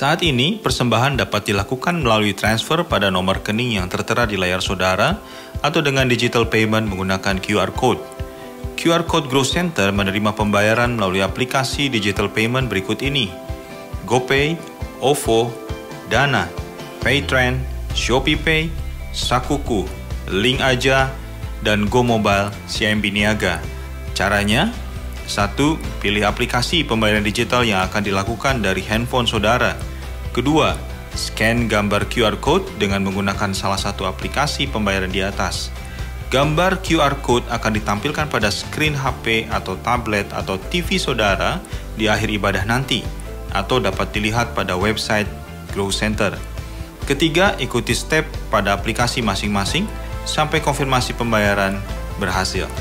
Saat ini, persembahan dapat dilakukan melalui transfer pada nomor rekening yang tertera di layar saudara atau dengan digital payment menggunakan QR Code. QR Code Growth Center menerima pembayaran melalui aplikasi digital payment berikut ini: GoPay, OVO, Dana, Paytrend, ShopeePay, Sakuku, Link Aja, dan Go Mobile CIMB Niaga. Caranya, 1. Pilih aplikasi pembayaran digital yang akan dilakukan dari handphone saudara. Kedua, scan gambar QR Code dengan menggunakan salah satu aplikasi pembayaran di atas. Gambar QR Code akan ditampilkan pada screen HP atau tablet atau TV saudara di akhir ibadah nanti, atau dapat dilihat pada website Growth Center. Ketiga, ikuti step pada aplikasi masing-masing sampai konfirmasi pembayaran berhasil.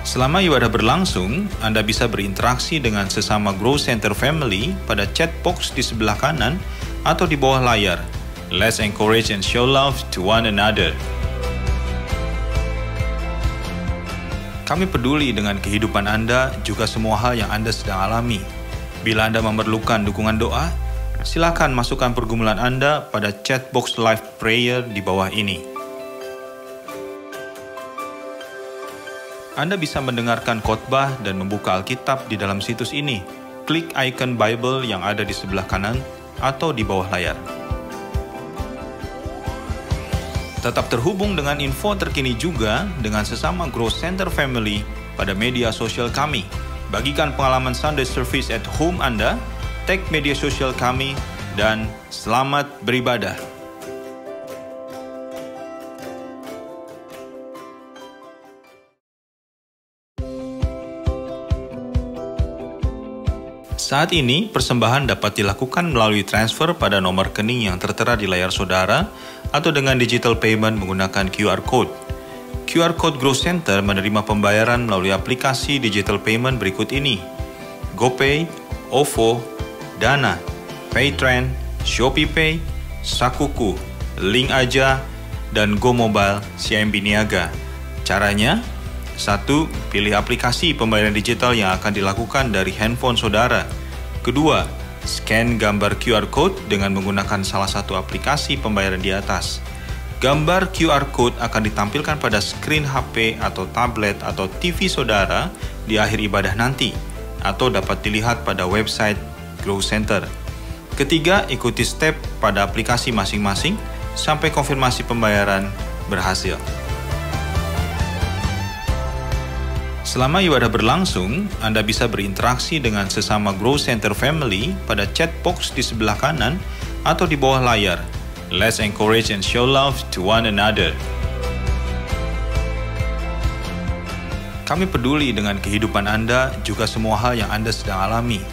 Selama ibadah berlangsung, Anda bisa berinteraksi dengan sesama Growth Center Family pada chat box di sebelah kanan atau di bawah layar. Let's encourage and show love to one another. Kami peduli dengan kehidupan Anda, juga semua hal yang Anda sedang alami. Bila Anda memerlukan dukungan doa, silakan masukkan pergumulan Anda pada chat box live prayer di bawah ini. Anda bisa mendengarkan khotbah dan membuka Alkitab di dalam situs ini. Klik icon Bible yang ada di sebelah kanan atau di bawah layar. Tetap terhubung dengan info terkini juga dengan sesama Growth Center Family pada media sosial kami. Bagikan pengalaman Sunday Service at home Anda, tag media sosial kami, dan selamat beribadah. Saat ini, persembahan dapat dilakukan melalui transfer pada nomor rekening yang tertera di layar saudara atau dengan digital payment menggunakan QR Code. QR Code Growth Center menerima pembayaran melalui aplikasi digital payment berikut ini: GoPay, OVO, Dana, Paytrend, ShopeePay, Sakuku, Link Aja, dan Go Mobile CIMB Niaga. Caranya, 1. Pilih aplikasi pembayaran digital yang akan dilakukan dari handphone saudara. Kedua, scan gambar QR Code dengan menggunakan salah satu aplikasi pembayaran di atas. Gambar QR Code akan ditampilkan pada screen HP atau tablet atau TV saudara di akhir ibadah nanti, atau dapat dilihat pada website Growth Center. Ketiga, ikuti step pada aplikasi masing-masing sampai konfirmasi pembayaran berhasil. Selama ibadah berlangsung, Anda bisa berinteraksi dengan sesama Growth Center Family pada chat box di sebelah kanan atau di bawah layar. Let's encourage and show love to one another. Kami peduli dengan kehidupan Anda, juga semua hal yang Anda sedang alami.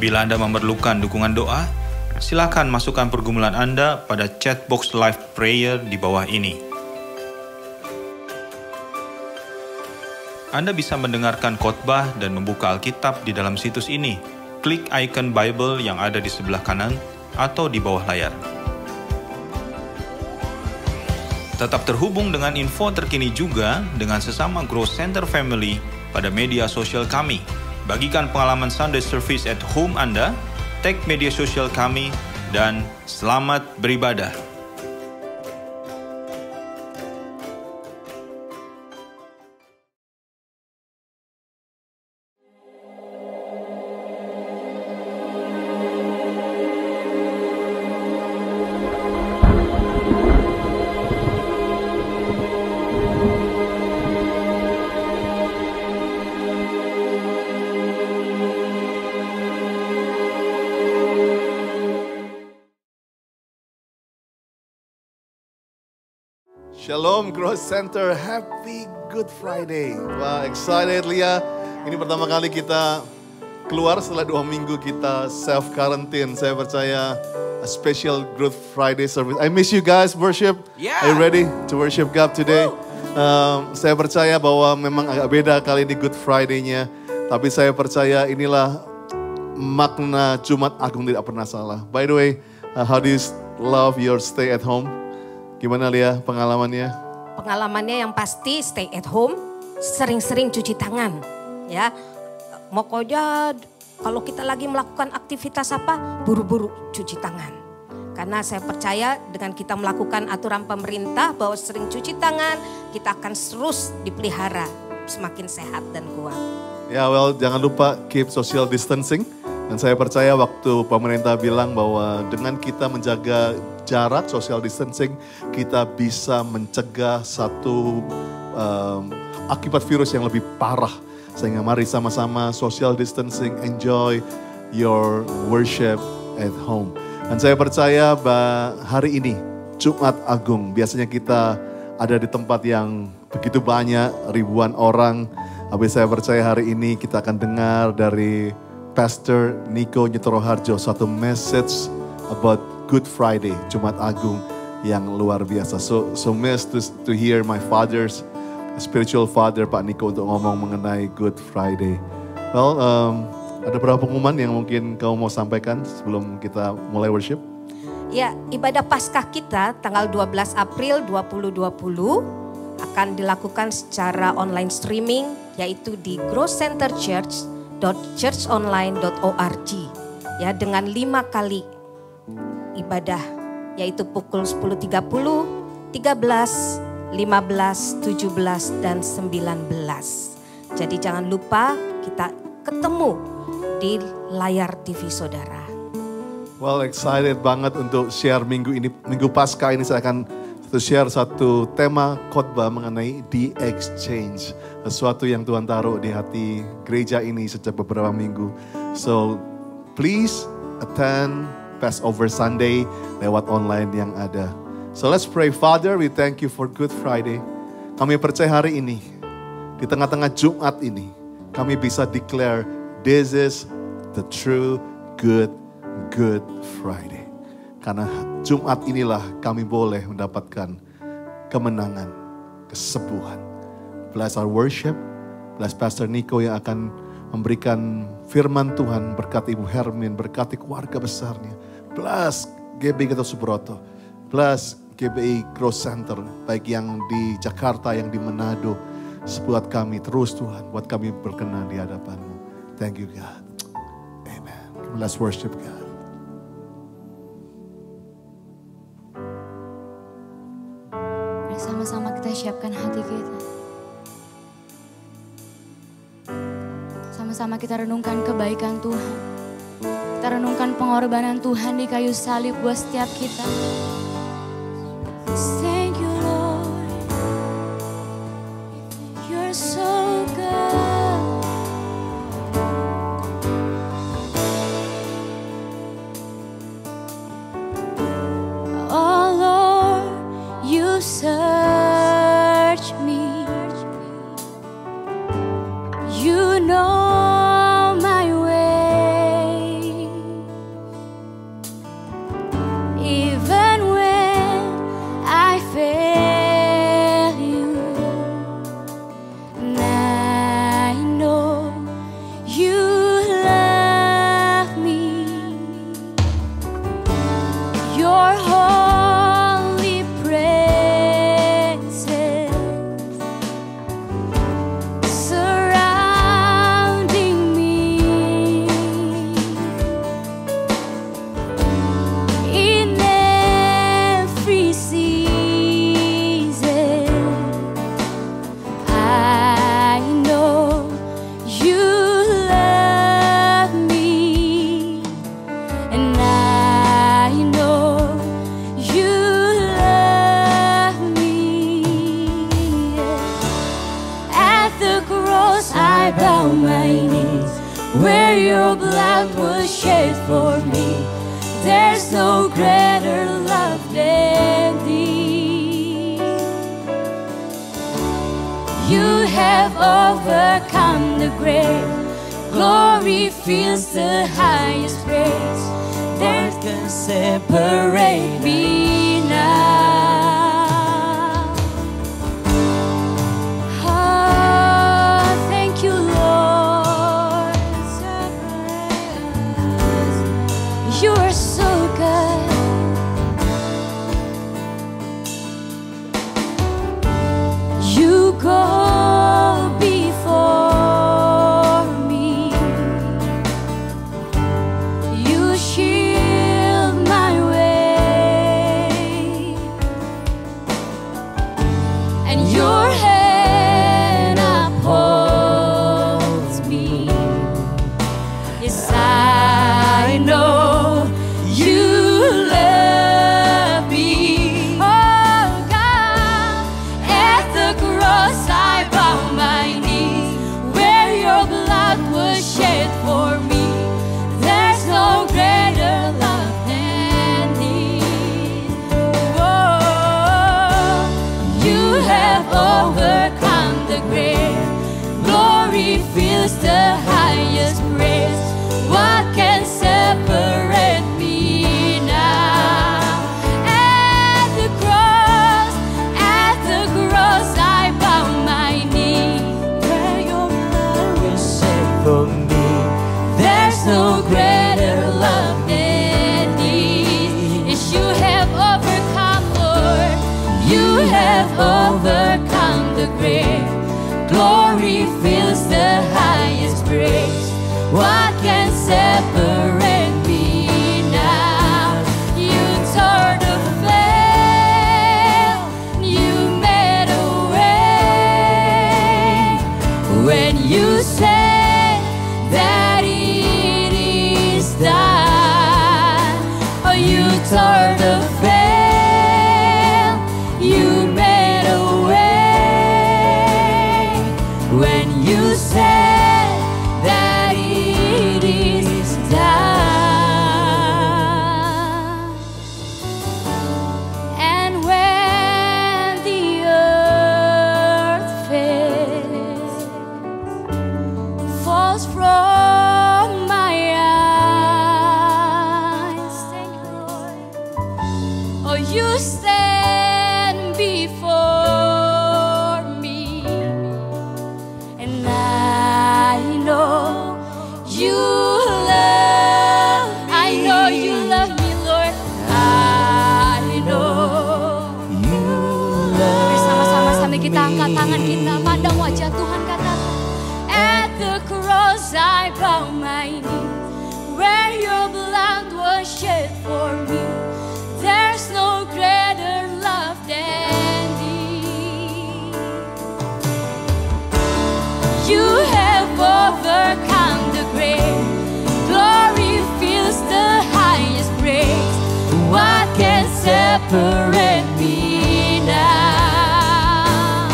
Bila Anda memerlukan dukungan doa, silakan masukkan pergumulan Anda pada chat box live prayer di bawah ini. Anda bisa mendengarkan khotbah dan membuka Alkitab di dalam situs ini. Klik icon Bible yang ada di sebelah kanan atau di bawah layar. Tetap terhubung dengan info terkini juga dengan sesama Growth Center Family pada media sosial kami. Bagikan pengalaman Sunday Service at home Anda, tag media sosial kami, dan selamat beribadah. Shalom Growth Center, Happy Good Friday. Wah, excited Lia. Ini pertama kali kita keluar setelah 2 minggu kita self quarantine. Saya percaya a special Good Friday service. I miss you guys, worship. Yeah. Are you ready to worship God today? Saya percaya bahwa memang agak beda kali ini Good Friday-nya. Tapi saya percaya inilah makna Jumat Agung tidak pernah salah. By the way, how do you love your stay at home? Gimana Lia pengalamannya? Pengalamannya yang pasti stay at home, sering-sering cuci tangan. Ya, pokoknya kalau kita lagi melakukan aktivitas apa, buru-buru cuci tangan. Karena saya percaya dengan kita melakukan aturan pemerintah bahwa sering cuci tangan, kita akan terus dipelihara semakin sehat dan kuat. Ya, well, jangan lupa keep social distancing. Dan saya percaya waktu pemerintah bilang bahwa dengan kita menjaga jarak social distancing, kita bisa mencegah satu akibat virus yang lebih parah. Sehingga mari sama-sama social distancing, enjoy your worship at home. Dan saya percaya bahwa hari ini, Jumat Agung, biasanya kita ada di tempat yang begitu banyak, ribuan orang. Tapi saya percaya hari ini kita akan dengar dari Pastor Nico Nyetoroharjo satu message about Good Friday, Jumat Agung yang luar biasa. So miss to hear my father's spiritual father, Pak Nico, untuk ngomong mengenai Good Friday. Well, ada beberapa pengumuman yang mungkin kamu mau sampaikan sebelum kita mulai worship? Ya, ibadah Paskah kita tanggal 12 April 2020 akan dilakukan secara online streaming, yaitu di Growth Center Church.churchonline.org, ya, dengan 5 kali ibadah, yaitu pukul 10.30, 13, 15, 17, dan 19. Jadi jangan lupa kita ketemu di layar TV saudara. Well, excited banget untuk share minggu ini. Minggu Paskah ini saya akan share satu tema khotbah mengenai the exchange. Sesuatu yang Tuhan taruh di hati gereja ini sejak beberapa minggu. So please attend Passover Sunday lewat online yang ada. So let's pray. Father, we thank you for Good Friday. Kami percaya hari ini, di tengah-tengah Jumat ini, kami bisa declare this is the true Good Friday. Karena Jumat inilah kami boleh mendapatkan kemenangan, kesembuhan. Bless our worship, bless Pastor Nico yang akan memberikan firman Tuhan, berkati Ibu Hermin, berkati keluarga besarnya. Bless GBI Gatot Subroto, bless GBI Growth Center, baik yang di Jakarta, yang di Manado. Buat kami terus Tuhan, buat kami berkenan di hadapan-Mu. Thank you God. Amen. Let's worship God. Sama-sama kita siapkan hati kita. Sama-sama kita renungkan kebaikan Tuhan. Kita renungkan pengorbanan Tuhan di kayu salib buat setiap kita. Thank you Lord. You're so good. Oh Lord, you search me. You know my way. Even when I fail you, and I know you love me. Your holy presence surrounding me. In every season, I know you love me, and I know you love me. At the cross I bow my knees, where your blood was shed for me. There's no greater love than this. You have overcome the grave. Glory fills the highest praise. There can separate me now. Oh, thank you, Lord. You are so good. You go before me. Glory fills the highest praise. What can separate me now? At the cross I bow my knee. Where your blood was shed for me, there's no greater love than this. Yes, you have overcome, Lord. You have overcome the grave. Glory fills the highest praise. What can separate me now? You tore the veil, you made a way. When you said that it is done, oh, you tore the veil, you made a way. When you said that it is done. And when the earth falls from my eyes, thank you, Lord. Oh, you stand before me, and I know you love me, Lord. I know you love. Bersama-sama sambil kita angkat tangan kita, pandang wajah Tuhan, katakan. At the cross I bow my knee, where your blood was shed for me. There's no greater love than this. You have overcome the grave. Glory fills the highest praise. What can separate me now?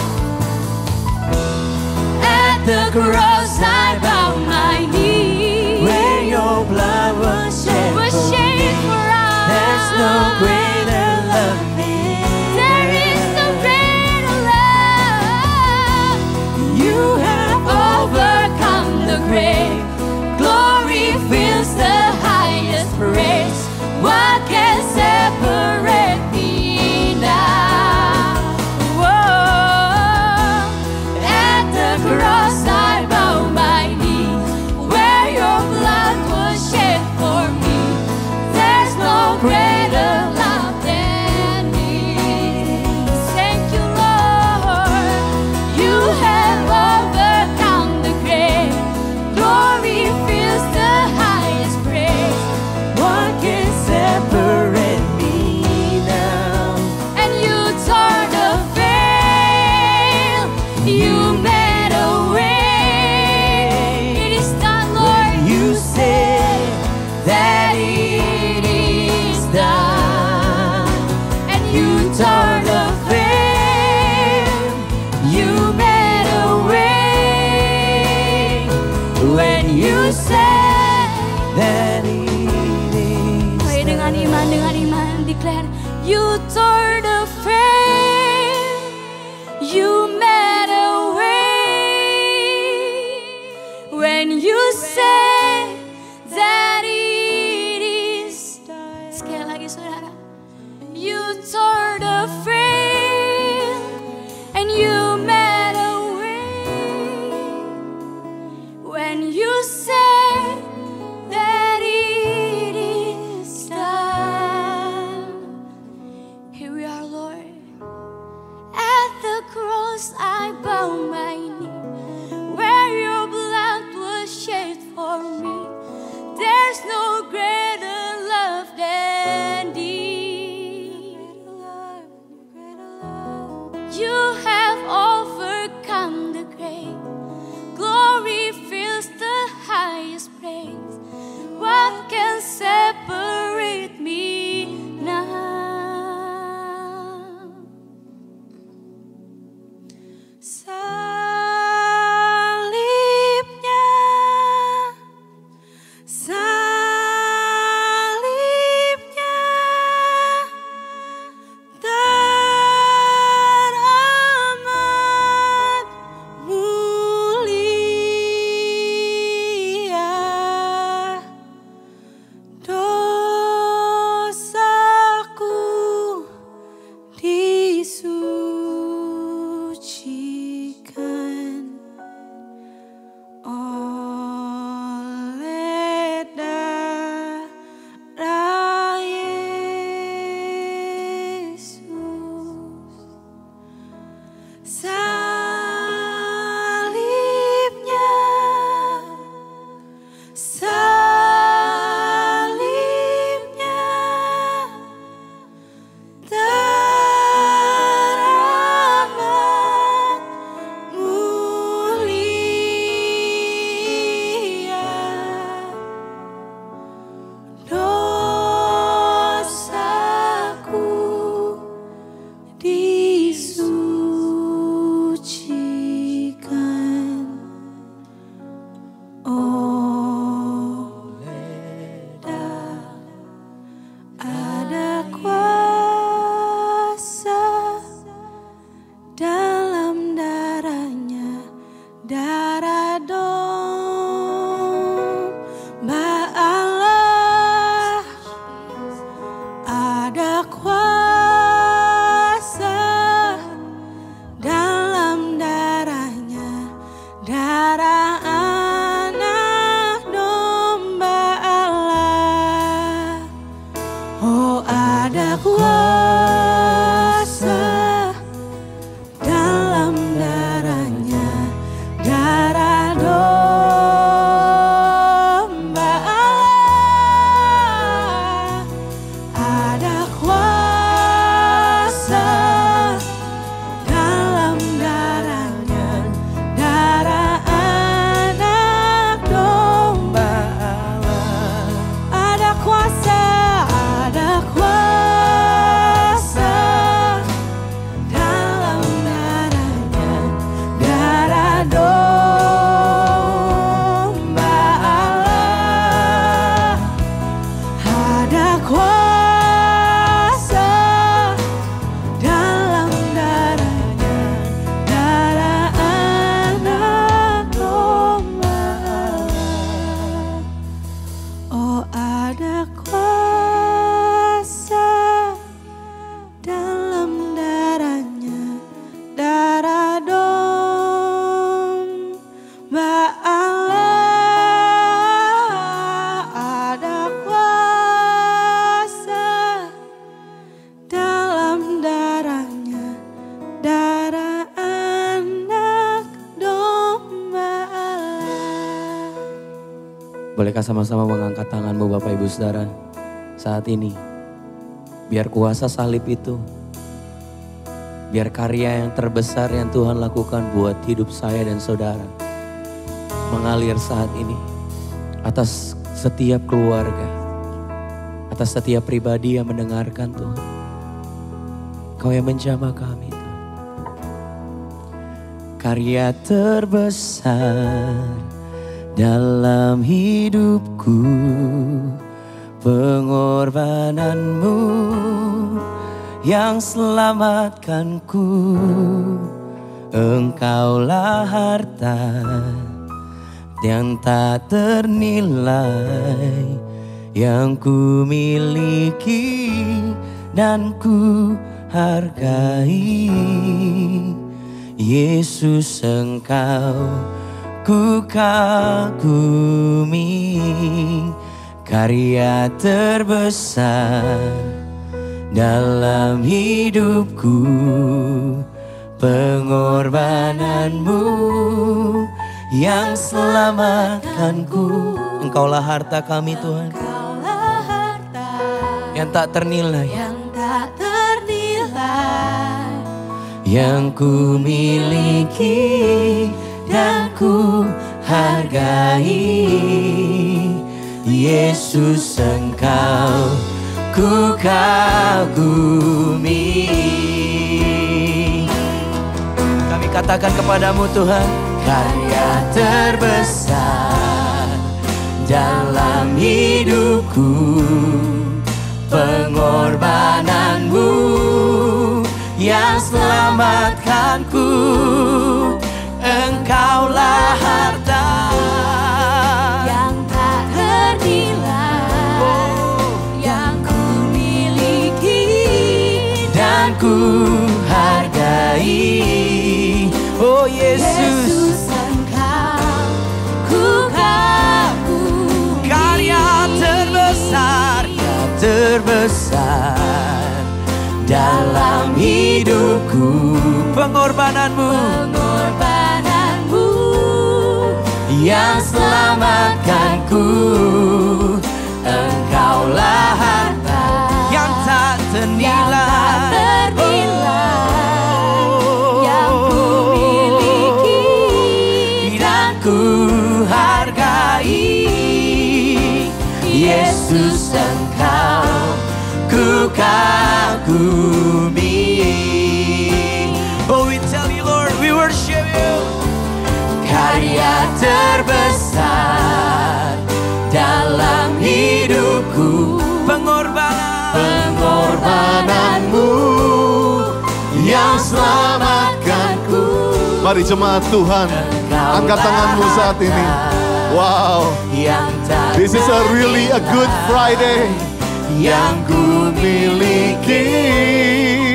At the cross I bow my knee, Where your blood was shed was for shed me, for us. there's no greater love than There is no greater love. you have Overcome the grave. Glory fills the highest praise. What can separate me now? Whoa. At the cross I bow my knee, where your blood was shed for me. There's no greater love than this. Thank you, Lord. You have overcome the grave. Glory fills the highest praise. What can separate me now? And you tore the veil, you made a way. It is done, Lord. You said That it is done. And you tore the veil, you made a way. When you said that it is Pray dengan iman, declare. You tore the veil, you made a way. When you say that it is done. Sekali lagi, saudara. You tore the veil, and you made a way. When you say that it is done. Here we are, Lord. At the cross I bow my knee, where your blood was shed for me. There's no greater love than this. You have overcome the grave. Glory fills the highest Allah ada kuasa dalam darahnya, darah anak domba Allah. Bolehkah sama-sama mengangkat tanganmu Bapak Ibu Saudara saat ini? Biar kuasa salib itu, biar karya yang terbesar yang Tuhan lakukan buat hidup saya dan saudara mengalir saat ini atas setiap keluarga, atas setiap pribadi yang mendengarkan Tuhan. Kau yang menjamah kami Tuhan. Karya terbesar dalam hidupku, pengorbananmu yang selamatkanku. Engkaulah harta yang tak ternilai yang ku miliki dan ku hargai. Yesus, Engkau ku kagumi, karya terbesar dalam hidupku, pengorbananmu yang selamatkanku. Engkaulah harta kami Tuhan, Engkaulah harta yang tak ternilai, yang tak ternilai, yang ku miliki dan ku hargai. Yesus, Engkau ku kagumi. Kami katakan kepadamu Tuhan, karya terbesar dalam hidupku, pengorbananmu yang selamatkanku. Engkaulah harta yang tak ternilai, yang ku miliki dan ku hargai. Oh Yesus, Engkau ku kagumi, karya terbesar dalam hidupku, pengorbananmu yang selamatkanku. Engkaulah harta yang tak ternilai, yang ku miliki dan ku hargai. Yesus, Engkau ku kagumi. Oh, we tell you Lord, we worship you. Karya terbesar dalam hidupku, pengorbananmu yang selamatkanku. Mari jemaat Tuhan, angkat tanganmu saat ini. Wow, this is a really a good Friday. Yang ku miliki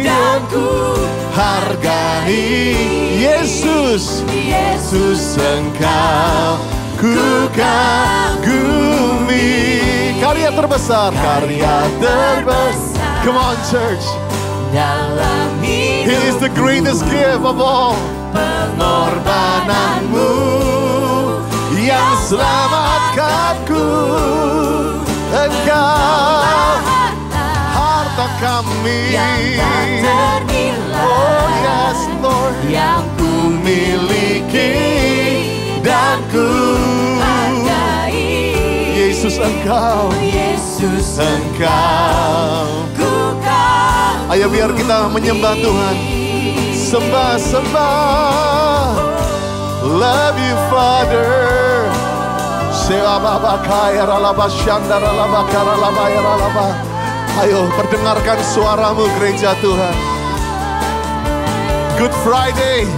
dan ku hargai. Yesus, Yesus, Engkau ku kagumi. Karya terbesar, karya terbesar. Come on church, Dalam He hidup is the greatest gift of all. Pengorbananmu yang selamatkanku. Engkau harta kami yang tak ternilai, oh yes Lord, yang ku miliki dan ku hargai. Yesus, Engkau, Yesus, Engkau. ku kagumi. Ayo biar kita menyembah Tuhan. Sembah, sembah. Love you Father. Ayo perdengarkan suaramu gereja Tuhan. Good Friday,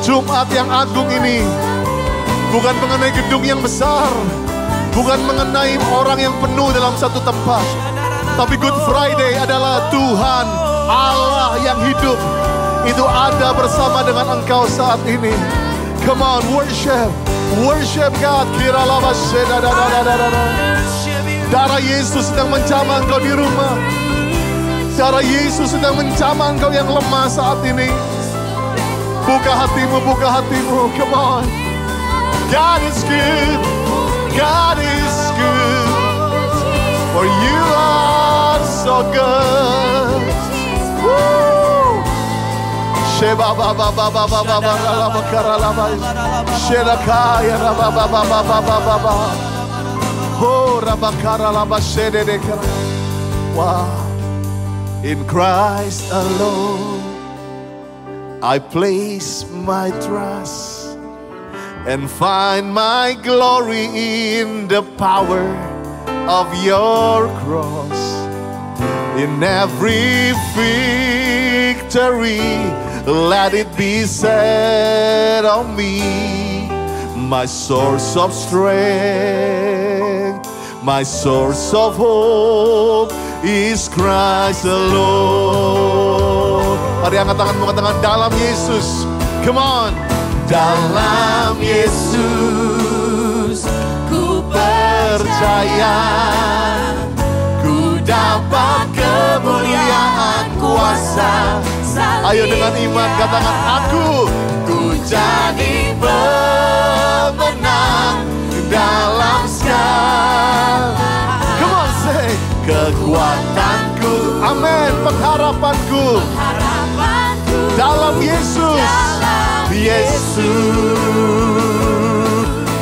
Jumat yang agung ini bukan mengenai gedung yang besar, bukan mengenai orang yang penuh dalam satu tempat, tapi Good Friday adalah Tuhan Allah yang hidup itu ada bersama dengan engkau saat ini. Come on, worship. Worship God. Darah Yesus sedang menjamah engkau di rumah. Darah Yesus sedang menjamah engkau yang lemah saat ini. Buka hatimu, buka hatimu. Come on. God is good. God is good. For you are so good. Woo! Sheba ba ba ba ba ba ba ba la ba kara la ba. Shela kaya la ba ba ba ba ba ba ba ba. Oh la ba kara la ba shede de kara. Wow. In Christ alone I place my trust and find my glory in the power of your cross. In every victory, let it be said of me, my source of strength, my source of hope is Christ alone. Mari angkat tanganmu, katakan dalam Yesus. Come on. Dalam Yesus ku percaya, ku dapat kemuliaan kuasa. Ayo dengan iman katakan aku jadi pemenang dalam segala. Come on say. Kekuatanku, amin, pengharapanku dalam Yesus. Yesus.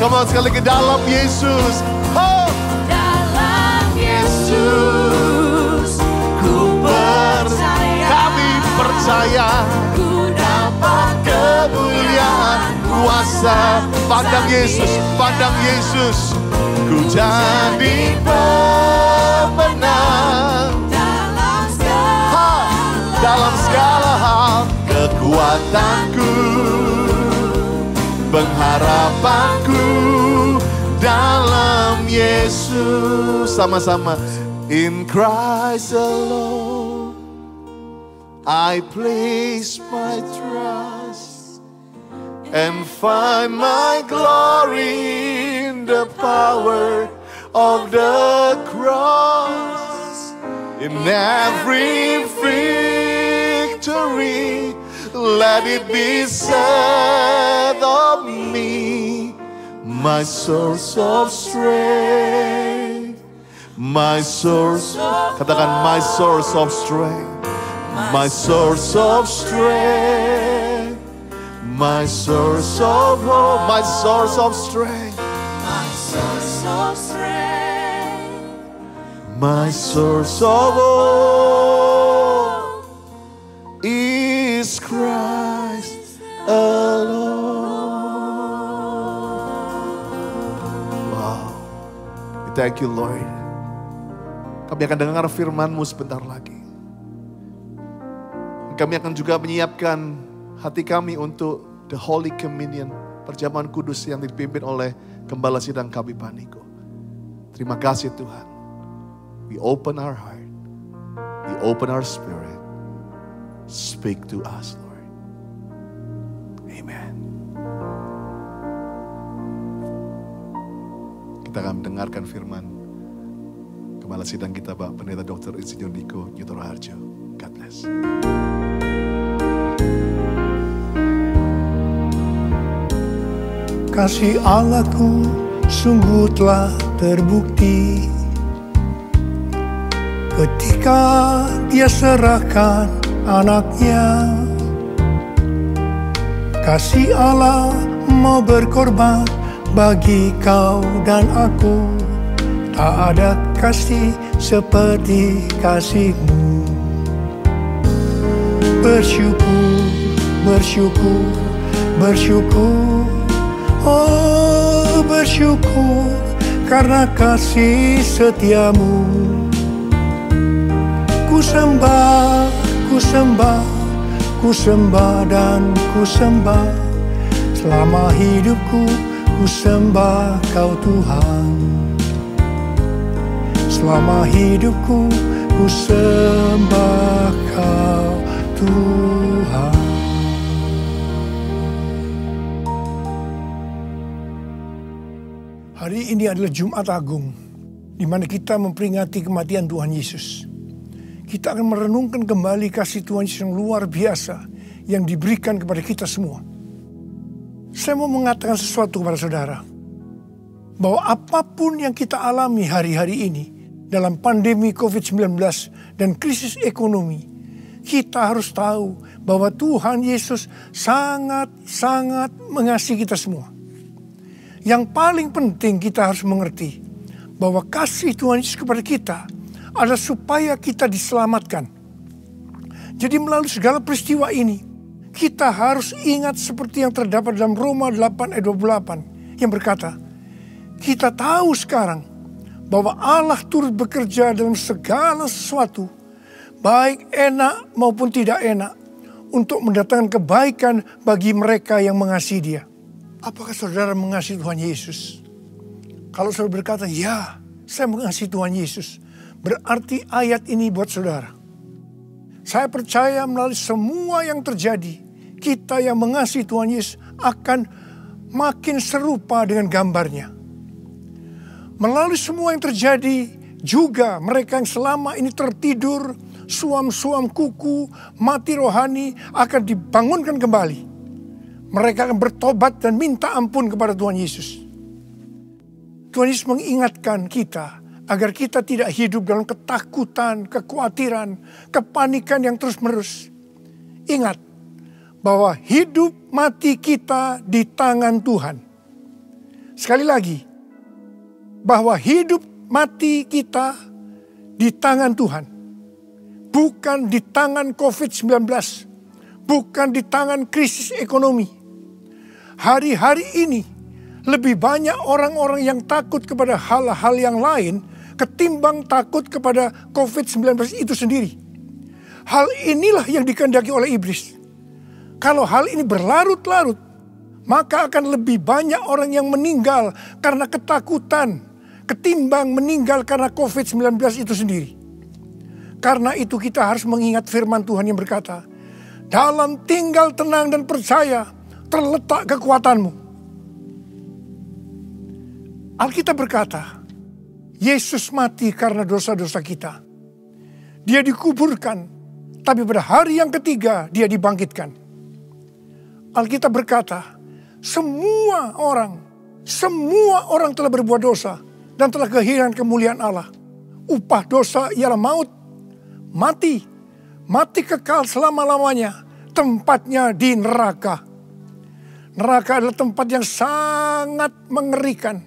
Come on sekali ke dalam Yesus. Oh. Dalam Yesus ku percaya. Kami percaya ku dapat kemuliaan kuasa. Pandang Yesus, pandang Yesus. Ku jadi pemenang dalam segala hal. Kekuatanku, pengharapanku dalam Yesus. Sama-sama. In Christ alone I place my trust and find my glory in the power of the cross. In every victory, let it be said of me, my source of strength, my source, katakan my source of strength, my source of strength, my source of hope, my source of strength, my source of strength, my source of hope is Christ alone. Wow. We thank you, Lord. Kami akan dengar firman-Mu sebentar lagi. Kami akan juga menyiapkan hati kami untuk the Holy Communion, perjamuan kudus yang dipimpin oleh Gembala Sidang kami Paniko. Terima kasih Tuhan. We open our heart, we open our spirit. Speak to us, Lord. Amen. Kita akan mendengarkan firman Gembala Sidang kita, Pak Pendeta Dr. Insinyur Niko Nyuto Raharjo. God bless. Kasih Allahku sungguh telah terbukti ketika Dia serahkan anaknya. Kasih Allah mau berkorban bagi kau dan aku. Tak ada kasih seperti kasih-Mu. Bersyukur, bersyukur, bersyukur. Oh, bersyukur karena kasih setia-Mu. Ku sembah, ku sembah, ku sembah dan ku sembah. Selama hidupku ku sembah Kau Tuhan. Selama hidupku ku sembah Kau Tuhan. Hari ini adalah Jumat Agung, di mana kita memperingati kematian Tuhan Yesus. Kita akan merenungkan kembali kasih Tuhan Yesus yang luar biasa yang diberikan kepada kita semua. Saya mau mengatakan sesuatu kepada saudara, bahwa apapun yang kita alami hari-hari ini dalam pandemi COVID-19 dan krisis ekonomi, kita harus tahu bahwa Tuhan Yesus sangat-sangat mengasihi kita semua. Yang paling penting kita harus mengerti bahwa kasih Tuhan Yesus kepada kita adalah supaya kita diselamatkan. Jadi melalui segala peristiwa ini, kita harus ingat seperti yang terdapat dalam Roma 8 ayat 28 yang berkata, kita tahu sekarang bahwa Allah turut bekerja dalam segala sesuatu, baik enak maupun tidak enak, untuk mendatangkan kebaikan bagi mereka yang mengasihi Dia. Apakah saudara mengasihi Tuhan Yesus? Kalau saudara berkata, ya, saya mengasihi Tuhan Yesus, berarti ayat ini buat saudara. Saya percaya melalui semua yang terjadi, kita yang mengasihi Tuhan Yesus akan makin serupa dengan gambarnya. Melalui semua yang terjadi, juga mereka yang selama ini tertidur, suam-suam kuku, mati rohani akan dibangunkan kembali. Mereka akan bertobat dan minta ampun kepada Tuhan Yesus. Tuhan Yesus mengingatkan kita agar kita tidak hidup dalam ketakutan, kekhawatiran, kepanikan yang terus-menerus. Ingat bahwa hidup mati kita di tangan Tuhan. Sekali lagi, bahwa hidup mati kita di tangan Tuhan. Bukan di tangan COVID-19. Bukan di tangan krisis ekonomi. Hari-hari ini lebih banyak orang-orang yang takut kepada hal-hal yang lain ketimbang takut kepada COVID-19 itu sendiri. Hal inilah yang dikehendaki oleh iblis. Kalau hal ini berlarut-larut, maka akan lebih banyak orang yang meninggal karena ketakutan ketimbang meninggal karena COVID-19 itu sendiri. Karena itu kita harus mengingat firman Tuhan yang berkata, dalam tinggal tenang dan percaya terletak kekuatanmu. Alkitab berkata, Yesus mati karena dosa-dosa kita. Dia dikuburkan, tapi pada hari yang ketiga dia dibangkitkan. Alkitab berkata, semua orang telah berbuat dosa dan telah kehilangan kemuliaan Allah. Upah dosa ialah maut, mati kekal selama-lamanya, tempatnya di neraka. Neraka adalah tempat yang sangat mengerikan.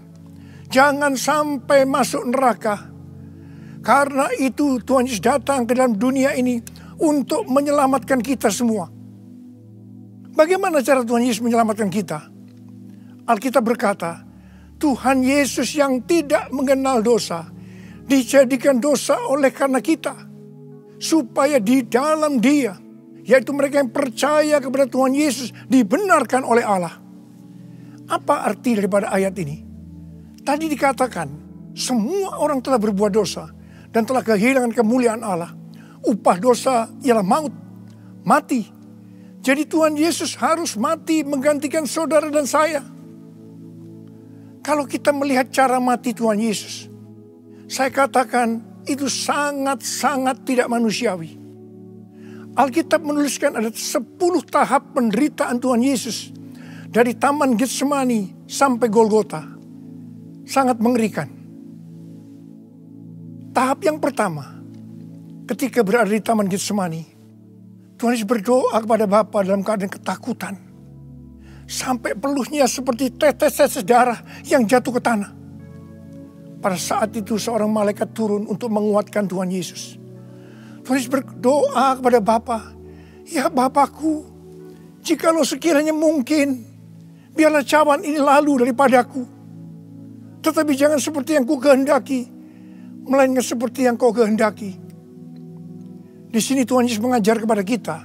Jangan sampai masuk neraka. Karena itu Tuhan Yesus datang ke dalam dunia ini untuk menyelamatkan kita semua. Bagaimana cara Tuhan Yesus menyelamatkan kita? Alkitab berkata, Tuhan Yesus yang tidak mengenal dosa dijadikan dosa oleh karena kita. Supaya di dalam Dia, yaitu mereka yang percaya kepada Tuhan Yesus, dibenarkan oleh Allah. Apa arti daripada ayat ini? Tadi dikatakan, semua orang telah berbuat dosa dan telah kehilangan kemuliaan Allah. Upah dosa ialah maut, mati. Jadi Tuhan Yesus harus mati menggantikan saudara dan saya. Kalau kita melihat cara mati Tuhan Yesus, saya katakan itu sangat-sangat tidak manusiawi. Alkitab menuliskan ada 10 tahap penderitaan Tuhan Yesus. Dari Taman Getsemani sampai Golgota. Sangat mengerikan. Tahap yang pertama, ketika berada di Taman Getsemani, Tuhan Yesus berdoa kepada Bapa dalam keadaan ketakutan. Sampai peluhnya seperti tetes-tetes darah yang jatuh ke tanah. Pada saat itu seorang malaikat turun untuk menguatkan Tuhan Yesus. Tuhan Yesus berdoa kepada Bapa, ya Bapakku, jikalau sekiranya mungkin, biarlah cawan ini lalu daripadaku. Tetapi jangan seperti yang ku kehendaki, melainkan seperti yang kau kehendaki. Di sini Tuhan Yesus mengajar kepada kita,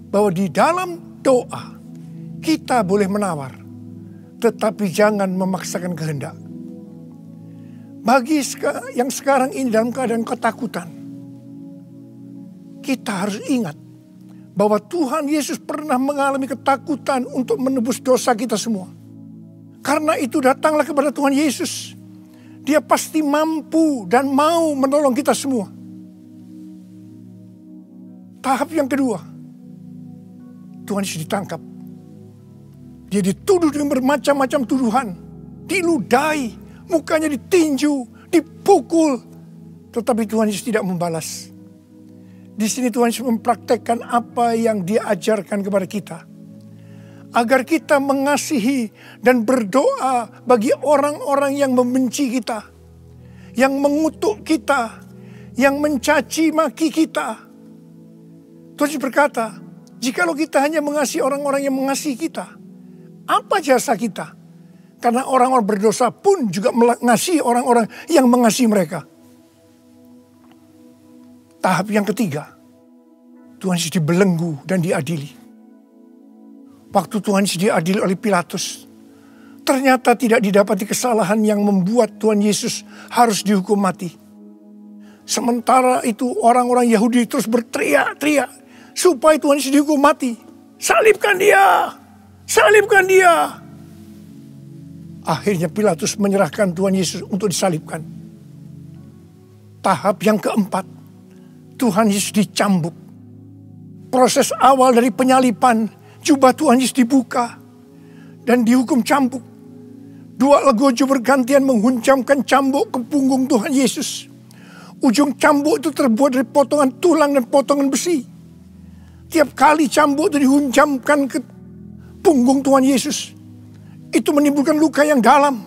bahwa di dalam doa, kita boleh menawar, tetapi jangan memaksakan kehendak. Bagi yang sekarang ini dalam keadaan ketakutan, kita harus ingat bahwa Tuhan Yesus pernah mengalami ketakutan untuk menebus dosa kita semua. Karena itu datanglah kepada Tuhan Yesus. Dia pasti mampu dan mau menolong kita semua. Tahap yang kedua, Tuhan Yesus ditangkap. Dia dituduh dengan bermacam-macam tuduhan. Diludahi, mukanya ditinju, dipukul. Tetapi Tuhan Yesus tidak membalas. Di sini Tuhan Yesus mempraktekkan apa yang Dia ajarkan kepada kita. Agar kita mengasihi dan berdoa bagi orang-orang yang membenci kita. Yang mengutuk kita. Yang mencaci maki kita. Tuhan Yesus berkata, jikalau kita hanya mengasihi orang-orang yang mengasihi kita, apa jasa kita? Karena orang-orang berdosa pun juga mengasihi orang-orang yang mengasihi mereka. Tahap yang ketiga, Tuhan Yesus dibelenggu dan diadili. Waktu Tuhan Yesus diadili oleh Pilatus, ternyata tidak didapati kesalahan yang membuat Tuhan Yesus harus dihukum mati. Sementara itu orang-orang Yahudi terus berteriak-teriak supaya Tuhan Yesus dihukum mati. Salibkan dia! Salibkan dia! Akhirnya Pilatus menyerahkan Tuhan Yesus untuk disalibkan. Tahap yang keempat, Tuhan Yesus dicambuk. Proses awal dari penyaliban, jubah Tuhan Yesus dibuka dan dihukum cambuk. Dua legojo bergantian menghunjamkan cambuk ke punggung Tuhan Yesus. Ujung cambuk itu terbuat dari potongan tulang dan potongan besi. Tiap kali cambuk itu dihunjamkan ke punggung Tuhan Yesus, itu menimbulkan luka yang dalam.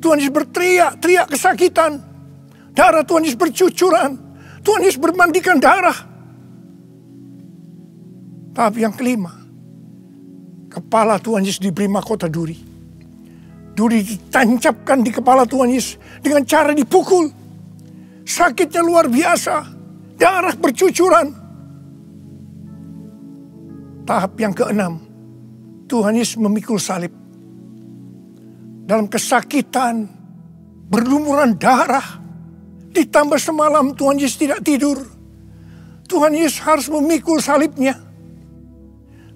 Tuhan Yesus berteriak-teriak kesakitan. Darah Tuhan Yesus bercucuran. Tuhan Yesus bermandikan darah. Tahap yang kelima, kepala Tuhan Yesus diberi mahkota duri. Duri ditancapkan di kepala Tuhan Yesus dengan cara dipukul. Sakitnya luar biasa. Darah bercucuran. Tahap yang keenam, Tuhan Yesus memikul salib. Dalam kesakitan, berlumuran darah. Ditambah semalam Tuhan Yesus tidak tidur. Tuhan Yesus harus memikul salibnya.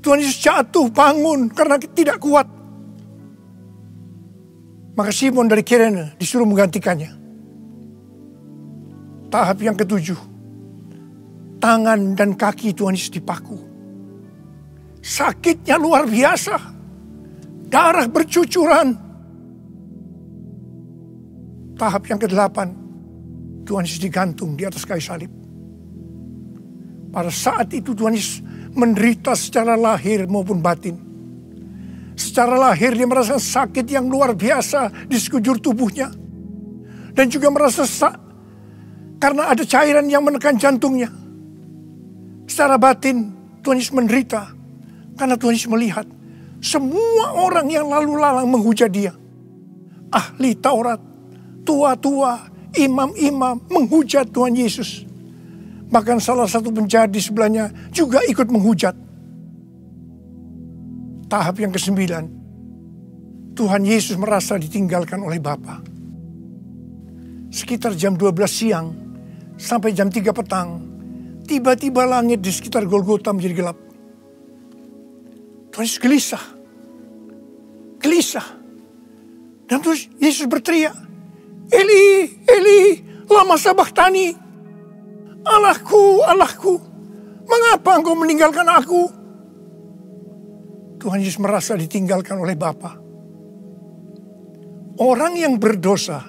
Tuhan Yesus jatuh bangun karena tidak kuat. Maka Simon dari Kirene disuruh menggantikannya. Tahap yang ketujuh, tangan dan kaki Tuhan Yesus dipaku. Sakitnya luar biasa. Darah bercucuran. Tahap yang kedelapan, Tuhan Yesus digantung di atas kayu salib. Pada saat itu Tuhan Yesus menderita secara lahir maupun batin. Secara lahir dia merasa sakit yang luar biasa di sekujur tubuhnya. Dan juga merasa karena ada cairan yang menekan jantungnya. Secara batin Tuhan Yesus menderita karena Tuhan Yesus melihat semua orang yang lalu lalang menghujat dia. Ahli Taurat, tua-tua, imam-imam menghujat Tuhan Yesus. Bahkan salah satu penjahat di sebelahnya juga ikut menghujat. Tahap yang ke-9, Tuhan Yesus merasa ditinggalkan oleh Bapa. Sekitar jam 12 siang sampai jam 3 petang, tiba-tiba langit di sekitar Golgota menjadi gelap. Tuhan Yesus gelisah. Dan terus Yesus berteriak, Eli, Eli, lama sabachthani. Allahku, Allahku, mengapa engkau meninggalkan aku? Tuhan Yesus merasa ditinggalkan oleh Bapa. Orang yang berdosa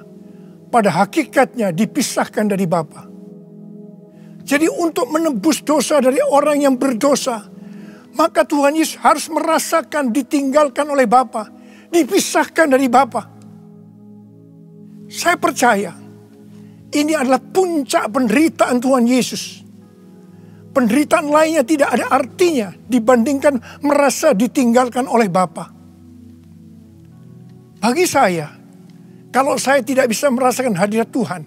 pada hakikatnya dipisahkan dari Bapa. Jadi untuk menebus dosa dari orang yang berdosa, maka Tuhan Yesus harus merasakan ditinggalkan oleh Bapa, dipisahkan dari Bapa. Saya percaya ini adalah puncak penderitaan Tuhan Yesus. Penderitaan lainnya tidak ada artinya dibandingkan merasa ditinggalkan oleh Bapa. Bagi saya, kalau saya tidak bisa merasakan hadirat Tuhan,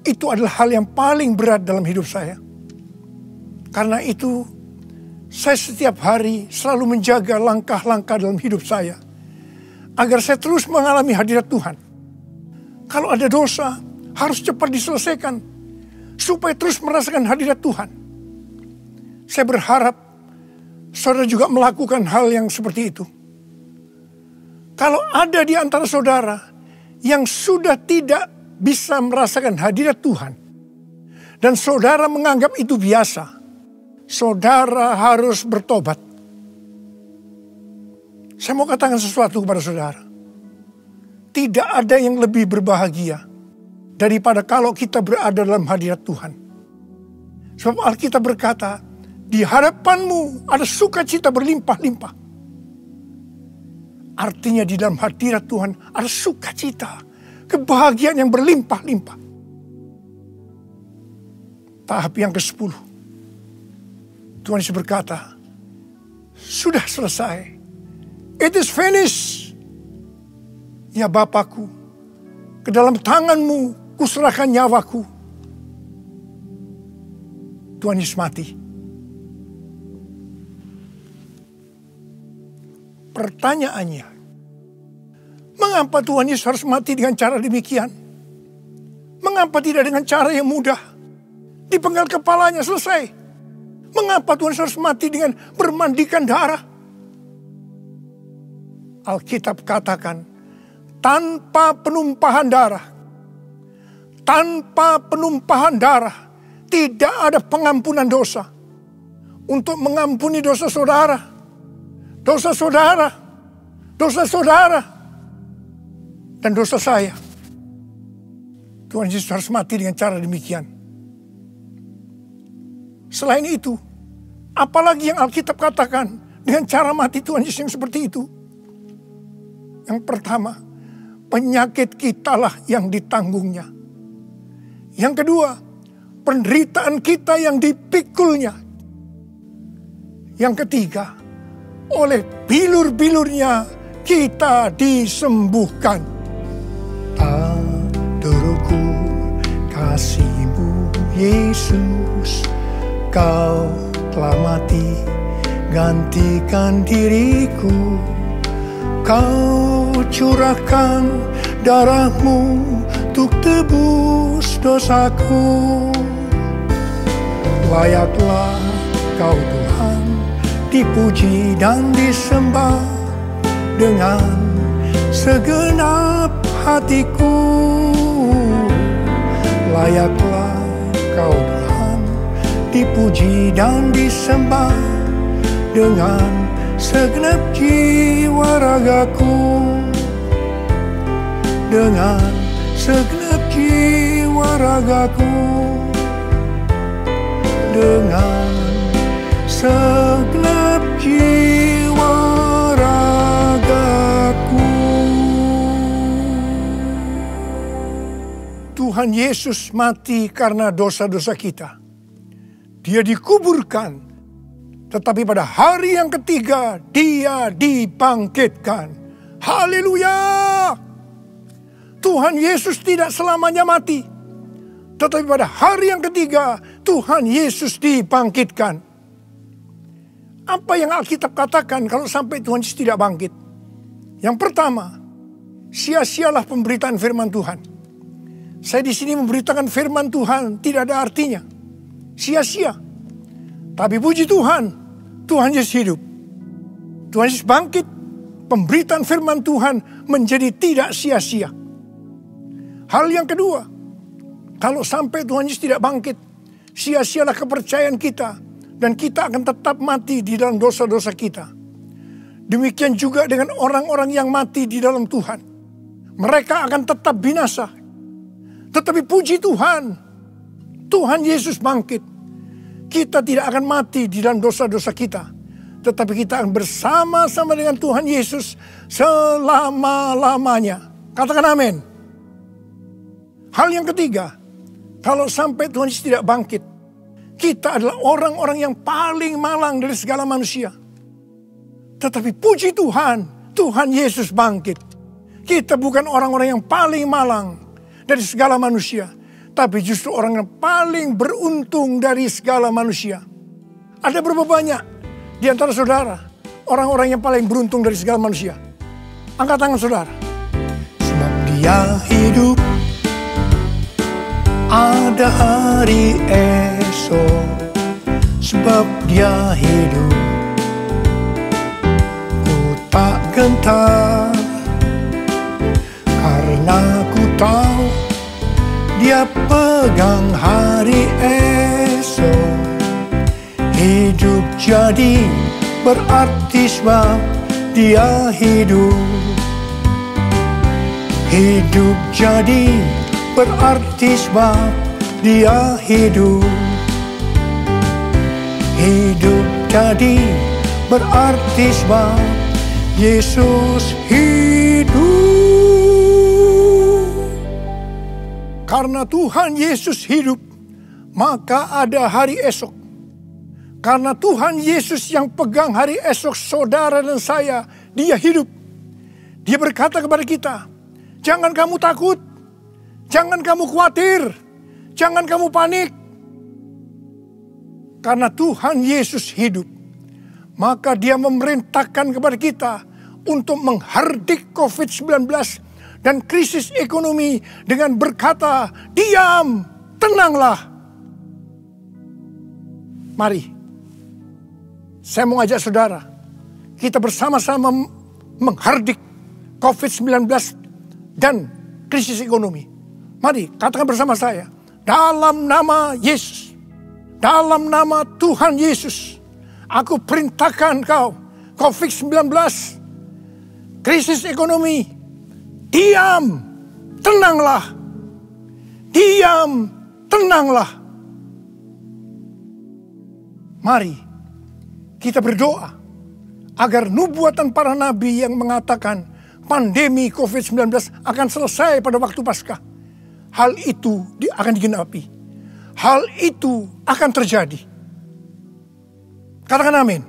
itu adalah hal yang paling berat dalam hidup saya. Karena itu, saya setiap hari selalu menjaga langkah-langkah dalam hidup saya, agar saya terus mengalami hadirat Tuhan. Kalau ada dosa, harus cepat diselesaikan, supaya terus merasakan hadirat Tuhan. Saya berharap saudara juga melakukan hal yang seperti itu. Kalau ada di antara saudara yang sudah tidak bisa merasakan hadirat Tuhan, dan saudara menganggap itu biasa, saudara harus bertobat. Saya mau katakan sesuatu kepada saudara. Tidak ada yang lebih berbahagia daripada kalau kita berada dalam hadirat Tuhan. Sebab Alkitab berkata, di hadapanmu ada sukacita berlimpah-limpah. Artinya di dalam hadirat Tuhan ada sukacita, kebahagiaan yang berlimpah-limpah. Tahap yang ke-10. Tuhan Yesus berkata, sudah selesai. It is finished. Ya Bapakku, ke dalam tanganmu kuserahkan nyawaku. Tuhan Yesus mati. Pertanyaannya, mengapa Tuhan Yesus harus mati dengan cara demikian? Mengapa tidak dengan cara yang mudah? Dipenggal kepalanya, selesai. Mengapa Tuhan Yesus harus mati dengan bermandikan darah? Alkitab katakan, tanpa penumpahan darah, tidak ada pengampunan dosa. Untuk mengampuni dosa saudara, dan dosa saya, Tuhan Yesus harus mati dengan cara demikian. Selain itu, apalagi yang Alkitab katakan dengan cara mati Tuhan Yesus yang seperti itu? Yang pertama, penyakit kitalah yang ditanggungnya. Yang kedua, penderitaan kita yang dipikulnya. Yang ketiga, oleh bilur-bilurnya kita disembuhkan. Tak terukur kasih-Mu Yesus, Kau telah mati gantikan diriku. Kau curahkan darah-Mu untuk tebus dosaku. Layaklah Kau Tuhan dipuji dan disembah dengan segenap hatiku. Layaklah Kau Tuhan dipuji dan disembah dengan segenap jiwa ragaku. Dengan segenap jiwa ragaku. Dengan segenap jiwa ragaku. Tuhan Yesus mati karena dosa-dosa kita. Dia dikuburkan. Tetapi pada hari yang ketiga, Dia dibangkitkan. Haleluya! Tuhan Yesus tidak selamanya mati. Tetapi pada hari yang ketiga, Tuhan Yesus dibangkitkan. Apa yang Alkitab katakan kalau sampai Tuhan Yesus tidak bangkit? Yang pertama, sia-sialah pemberitaan firman Tuhan. Saya di sini memberitakan firman Tuhan tidak ada artinya. Sia-sia. Tapi puji Tuhan, Tuhan Yesus hidup. Tuhan Yesus bangkit. Pemberitaan firman Tuhan menjadi tidak sia-sia. Hal yang kedua, kalau sampai Tuhan Yesus tidak bangkit, sia-sialah kepercayaan kita. Dan kita akan tetap mati di dalam dosa-dosa kita. Demikian juga dengan orang-orang yang mati di dalam Tuhan. Mereka akan tetap binasa. Tetapi puji Tuhan, Tuhan Yesus bangkit. Kita tidak akan mati di dalam dosa-dosa kita. Tetapi kita akan bersama-sama dengan Tuhan Yesus selama-lamanya. Katakan amin. Hal yang ketiga, kalau sampai Tuhan Yesus tidak bangkit, kita adalah orang-orang yang paling malang dari segala manusia. Tetapi puji Tuhan, Tuhan Yesus bangkit. Kita bukan orang-orang yang paling malang dari segala manusia. Tapi justru orang yang paling beruntung dari segala manusia. Ada berapa banyak di antara saudara orang-orang yang paling beruntung dari segala manusia? Angkat tangan saudara. Sebab Dia hidup, ada hari esok. Sebab Dia hidup, ku tak gentar. tahu Dia pegang hari esok. Hidup jadi berarti sebab Dia hidup. Hidup jadi berarti sebab Dia hidup. Hidup jadi berarti sebab Yesus hidup. Karena Tuhan Yesus hidup, maka ada hari esok. Karena Tuhan Yesus yang pegang hari esok saudara dan saya, Dia hidup. Dia berkata kepada kita, jangan kamu takut, jangan kamu khawatir, jangan kamu panik. Karena Tuhan Yesus hidup, maka Dia memerintahkan kepada kita untuk menghardik COVID-19 dan krisis ekonomi dengan berkata, diam, tenanglah. Mari, saya mau ajak saudara, kita bersama-sama menghardik COVID-19 dan krisis ekonomi. Mari, katakan bersama saya, dalam nama Yesus, dalam nama Tuhan Yesus, aku perintahkan kau, COVID-19, krisis ekonomi, diam, tenanglah. Diam, tenanglah. Mari kita berdoa agar nubuatan para nabi yang mengatakan pandemi COVID-19 akan selesai pada waktu Paskah, hal itu akan digenapi. Hal itu akan terjadi. Katakan amin.